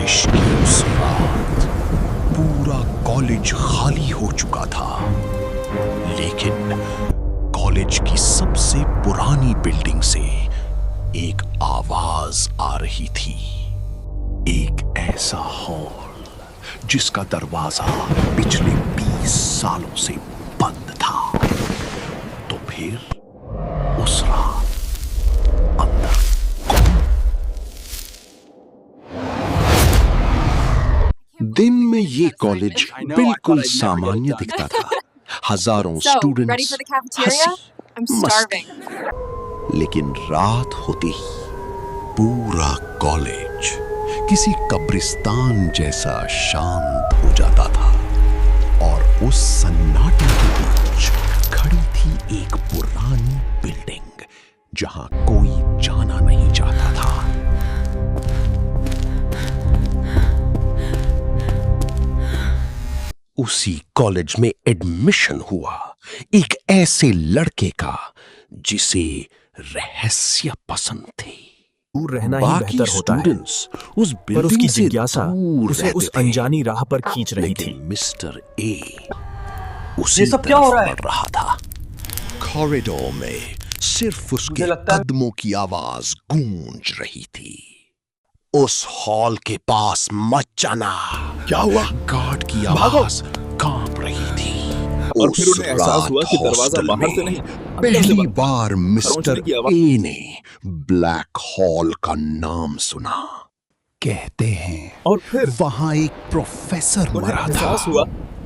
बारिश की उस रात पूरा कॉलेज खाली हो चुका था, लेकिन कॉलेज की सबसे पुरानी बिल्डिंग से एक आवाज आ रही थी। एक ऐसा हॉल जिसका दरवाजा पिछले 20 सालों से बंद था। तो फिर उस रात अंदर दिन में ये कॉलेज बिल्कुल सामान्य दिखता था। हजारों स्टूडेंट्स, हंसी, मस्ती। लेकिन रात होते ही पूरा कॉलेज किसी कब्रिस्तान जैसा शांत हो जाता था। और उस सन्नाटे के बीच खड़ी थी एक पुरानी बिल्डिंग जहां कोई जाना नहीं चाहता था। उसी कॉलेज में एडमिशन हुआ एक ऐसे लड़के का जिसे रहस्य पसंद थे। दूर रहना ही बेहतर होता है, उस पर उसकी जिज्ञासा उसे उस अनजानी राह पर खींच रही थी। मिस्टर ए उसी सब क्या हो रहा था। कॉरिडोर में सिर्फ उसके कदमों की आवाज गूंज रही थी। उस हॉल के पास मत जाना। क्या हुआ? गार्ड की आवाज कांप रही थी। और फिर उन्हें एहसास हुआ कि दरवाजा बाहर से नहीं, पहली बार मिस्टर ए ने ब्लैक हॉल का नाम सुना। कहते हैं और फिर वहां एक प्रोफेसर मरा था। एहसास हुआ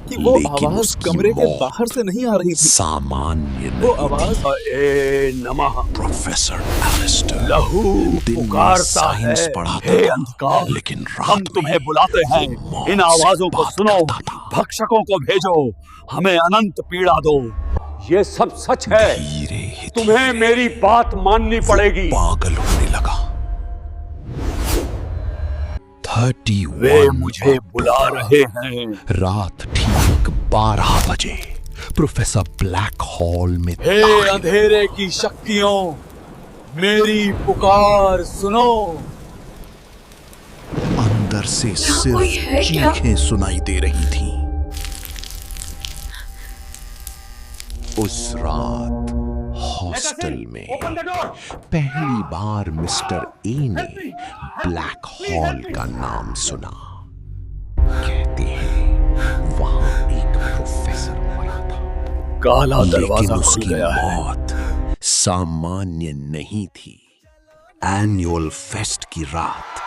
कि वो आवाज कमरे के बाहर से नहीं आ रही थी। सामान्य वो आवाज ए नमः प्रोफेसर एलिस्टर लहू पुकारता है, हे अंधकार, लेकिन हम तुम्हें बुलाते हैं। इन आवाजों को सुनो, भक्षकों को भेजो, हमें अनंत पीड़ा दो। ये सब सच है, धीरे तुम्हें मेरी बात माननी पड़ेगी। पागल होने लगा। 31 वे मुझे बुला रहे हैं। रात ठीक 12 बजे प्रोफेसर ब्लैक हॉल में हे अंधेरे की शक्तियों, मेरी पुकार सुनो। अंदर से सिर्फ चीखें सुनाई दे रही थीं। उस रात हॉस्टल में पहली बार मिस्टर ए ने ब्लैक हॉल का नाम सुना। कहते हैं वहां एक प्रोफेसर मरा था। काला दरवाजा खुल उसकी गया है। मौत सामान्य नहीं थी। एनुअल फेस्ट की रात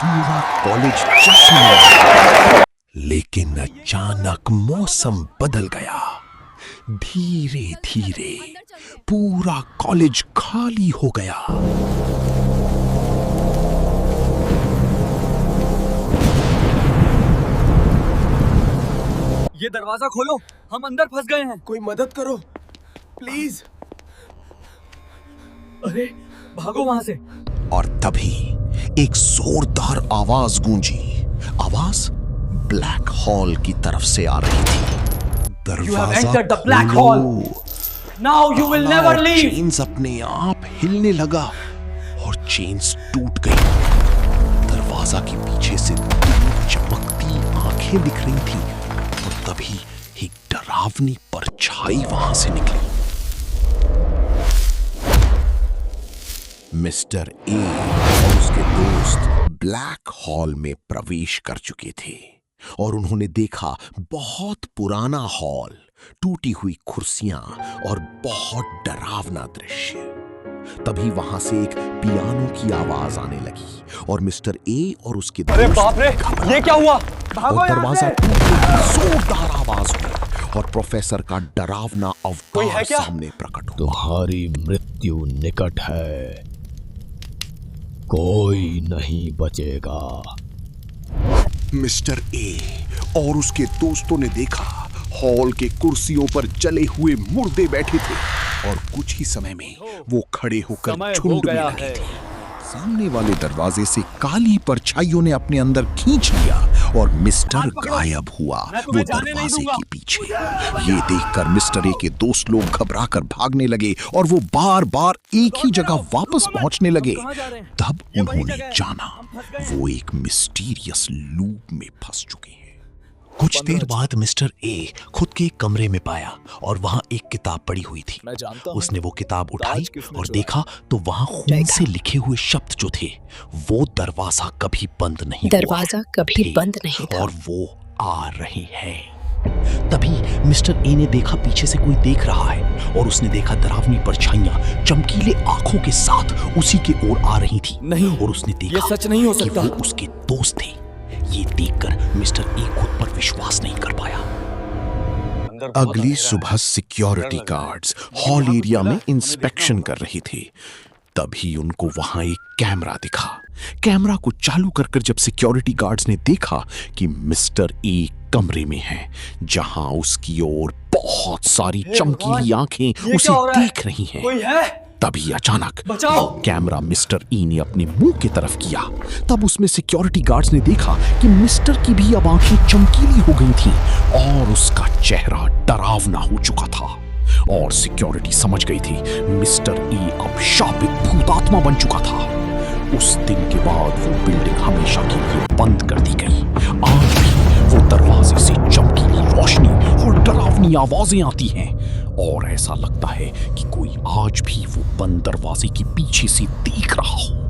पूरा कॉलेज जश्न में, लेकिन अचानक मौसम बदल गया। धीरे धीरे पूरा कॉलेज खाली हो गया। ये दरवाजा खोलो, हम अंदर फंस गए हैं। कोई मदद करो प्लीज। अरे भागो वहां से। और तभी एक जोरदार आवाज गूंजी। आवाज ब्लैक हॉल की तरफ से आ रही थी। दरवाजा खोलो। Now you will never leave. Chains अपने आप हिलने लगा और चेन्स टूट गई। दरवाजा के पीछे से चमकती आंखें दिख रही थी और तभी एक डरावनी परछाई वहां से निकली। मिस्टर ए और उसके दोस्त ब्लैक हॉल में प्रवेश कर चुके थे और उन्होंने देखा बहुत पुराना हॉल, टूटी हुई कुर्सियां और बहुत डरावना दृश्य। तभी वहां से एक पियानो की आवाज आने लगी और मिस्टर ए और उसके अरे बाप रे, ये क्या हुआ? और दरवाजा टूटने की जोरदार आवाज हुई और प्रोफेसर का डरावना अवतार सामने प्रकट हुआ। तुम्हारी मृत्यु निकट है, कोई नहीं बचेगा। मिस्टर ए और उसके दोस्तों ने देखा हॉल के कुर्सियों पर जले हुए मुर्दे बैठे थे और कुछ ही समय में वो खड़े होकर झुंड में लगे थे। सामने वाले दरवाजे से काली परछाइयों ने अपने अंदर खींच लिया और मिस्टर गायब हुआ वो दरवाजे के पीछे। ये देखकर मिस्टर ए के दोस्त लोग घबराकर भागने लगे और वो बार बार एक ही जगह वापस पहुंचने लगे। तब उन्होंने जाना वो एक मिस्टीरियस लूप में फंस चुके हैं। कुछ देर बाद मिस्टर ए खुद के एक कमरे में पाया और वहां एक किताब पड़ी हुई थी। उसने वो किताब उठाई और देखा तो वहां खून से लिखे हुए शब्द जो थे, वो दरवाजा कभी बंद नहीं था और वो आ रहे हैं। तभी मिस्टर ए ने देखा पीछे से कोई देख रहा है और उसने देखा डरावनी परछाइयां चमकीले आंखों के साथ उसी की ओर आ रही थी। नहीं, और उसने देखा ये सच नहीं हो सकता। कि वो उसके दोस्त थे। ये देखकर मिस्टर ए खुद पर विश्वास नहीं कर पाया। अगली सुबह सिक्योरिटी गार्ड्स हॉल एरिया में इंस्पेक्शन कर रहे थे। तभी उनको वहां एक कैमरा दिखा। कैमरा को चालू कर जब सिक्योरिटी गार्ड्स ने देखा कि मिस्टर ए कमरे में है, जहां उसकी ओर बहुत सारी चमकीली आंखें उसे देख रही हैं। कोई है? तभी अचानक बचाओ! कैमरा मिस्टर ई ने अपने मुंह की तरफ किया। तब उसमें सिक्योरिटी गार्ड्स ने देखा कि मिस्टर की भी अब आंखें चमकीली हो गई थीं और उसका चेहरा डरावना हो चुका था। और सिक्योरिटी समझ गई थी मिस्टर ई अब शापित भूतात्मा बन चुका था। उस दिन के बाद वो बिल्डिंग हमेशा के लिए बंद कर दी गई। आज भी वो दरवाजे से चमकीली रोशनी और डरावनी आवाजें आती हैं और ऐसा लगता है कि कोई आज भी वो बंद दरवाजे के पीछे से देख रहा हो।